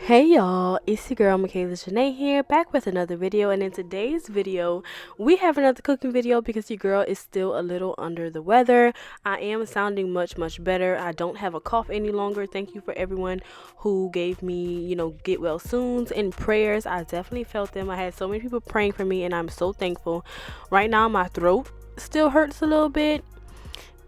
Hey y'all, it's your girl Michaela Janae here, back with another video. And in today's video we have another cooking video because your girl is still a little under the weather. I am sounding much better. I don't have a cough any longer. Thank you for everyone who gave me get well soons and prayers. I definitely felt them. I had so many people praying for me and I'm so thankful. Right now my throat still hurts a little bit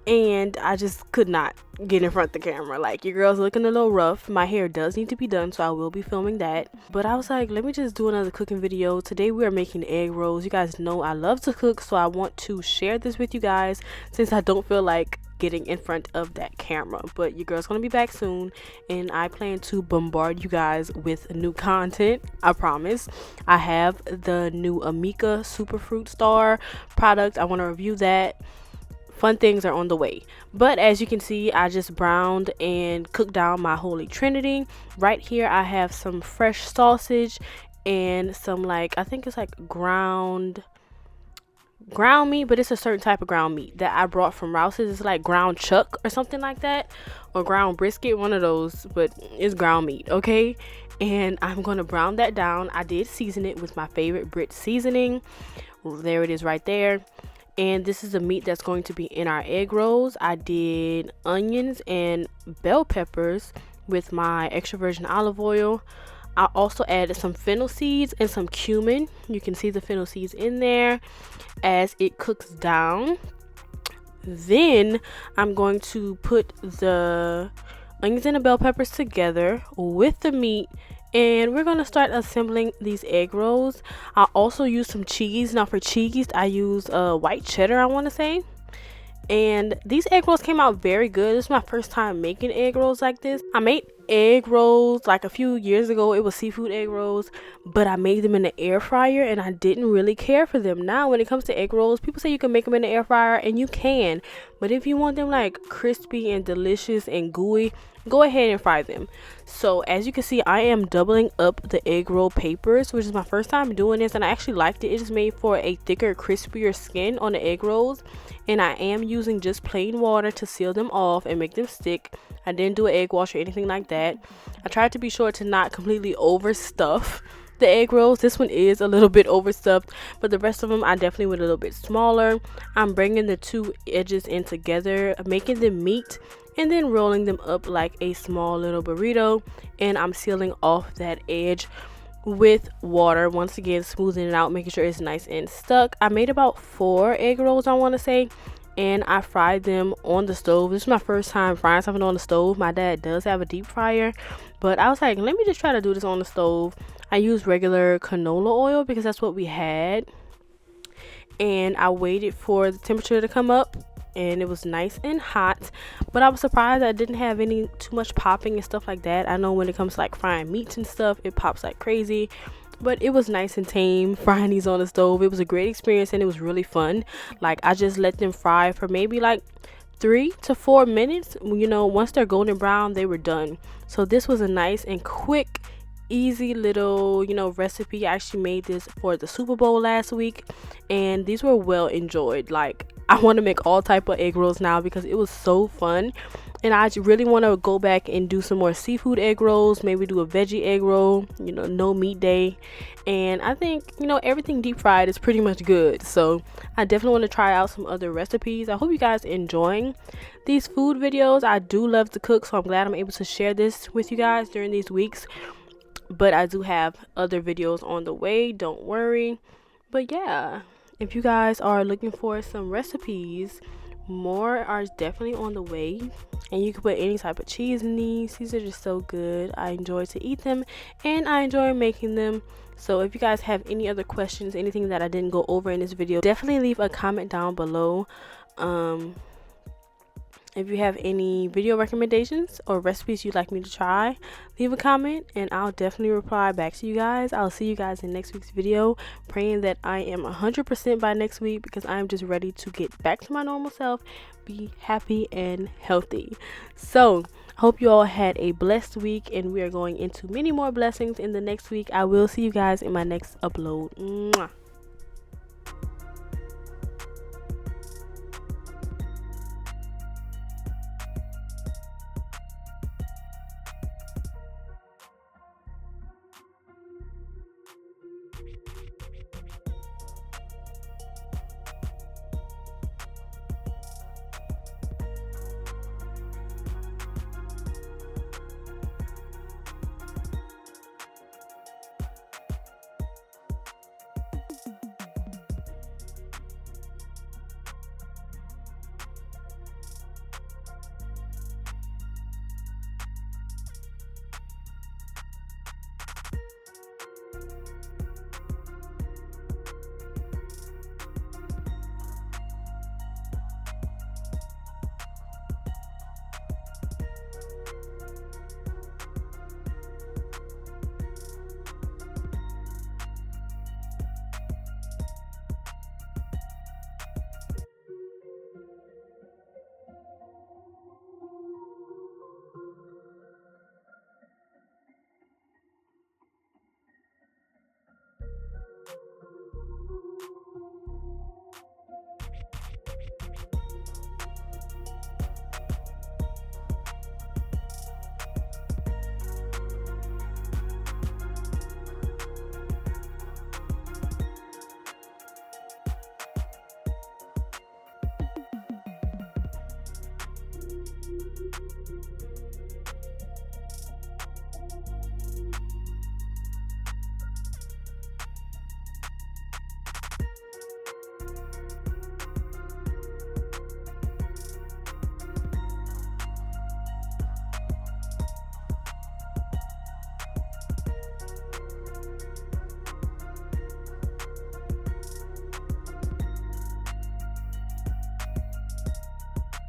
and I just could not get in front of the camera. Like, your girl's looking a little rough. My hair does need to be done, so I will be filming that. But I was like, let me just do another cooking video. Today we are making egg rolls. You guys know I love to cook, so I want to share this with you guys since I don't feel like getting in front of that camera. But your girl's gonna be back soon and I plan to bombard you guys with new content. I promise. I have the new Amika Superfruit Star product. I want to review that. Fun things are on the way. But as you can see, I just browned and cooked down my holy trinity. Right here I have some fresh sausage and some, like, I think it's like ground meat, but it's a certain type of ground meat that I brought from Rouse's. It's like ground chuck or something like that, or ground brisket, one of those, but it's ground meat, okay? And I'm gonna brown that down. I did season it with my favorite Brit seasoning. There it is right there. And this is the meat that's going to be in our egg rolls. I did onions and bell peppers with my extra virgin olive oil. I also added some fennel seeds and some cumin. You can see the fennel seeds in there as it cooks down. Then I'm going to put the onions and the bell peppers together with the meat, and we're gonna start assembling these egg rolls. I also use some cheese. Now for cheese I use white cheddar, I want to say. And these egg rolls came out very good. This is my first time making egg rolls like this. I made egg rolls like a few years ago. It was seafood egg rolls, but I made them in the air fryer and I didn't really care for them. Now when it comes to egg rolls, people say you can make them in the air fryer, and you can, but if you want them like crispy and delicious and gooey, go ahead and fry them. So as you can see, I am doubling up the egg roll papers, which is my first time doing this, and I actually liked it. It just made for a thicker, crispier skin on the egg rolls. And I am using just plain water to seal them off and make them stick. I didn't do an egg wash or anything like that. I tried to be sure to not completely overstuff the egg rolls. This one is a little bit overstuffed, but the rest of them I definitely went a little bit smaller. I'm bringing the two edges in together, making them meet, and then rolling them up like a small little burrito, and I'm sealing off that edge with water, once again smoothing it out, making sure it's nice and stuck. I made about 4 egg rolls, I want to say, and I fried them on the stove. This is my first time frying something on the stove. My dad does have a deep fryer, but I was like, let me just try to do this on the stove. I used regular canola oil because that's what we had, and I waited for the temperature to come up and it was nice and hot. But I was surprised I didn't have too much popping and stuff like that. I know when it comes to like frying meats and stuff, it pops like crazy, but it was nice and tame frying these on the stove. It was a great experience and it was really fun. Like, I just let them fry for maybe like 3 to 4 minutes. Once they're golden brown, they were done. So this was a nice and quick, easy little recipe. I actually made this for the Super Bowl last week and these were well enjoyed. Like, I want to make all type of egg rolls now because it was so fun, and I really want to go back and do some more seafood egg rolls, maybe do a veggie egg roll, no meat day. And I think everything deep fried is pretty much good, so I definitely want to try out some other recipes. I hope you guys enjoying these food videos. I do love to cook, so I'm glad I'm able to share this with you guys during these weeks. But I do have other videos on the way, don't worry. But yeah, if you guys are looking for some recipes, more are definitely on the way. And you can put any type of cheese in these. These are just so good. I enjoy to eat them and I enjoy making them. So if you guys have any other questions, anything that I didn't go over in this video, definitely leave a comment down below. If you have any video recommendations or recipes you'd like me to try, leave a comment and I'll definitely reply back to you guys. I'll see you guys in next week's video, praying that I am 100% by next week because I'm just ready to get back to my normal self, be happy and healthy. So hope you all had a blessed week, and we are going into many more blessings in the next week. I will see you guys in my next upload. Mwah.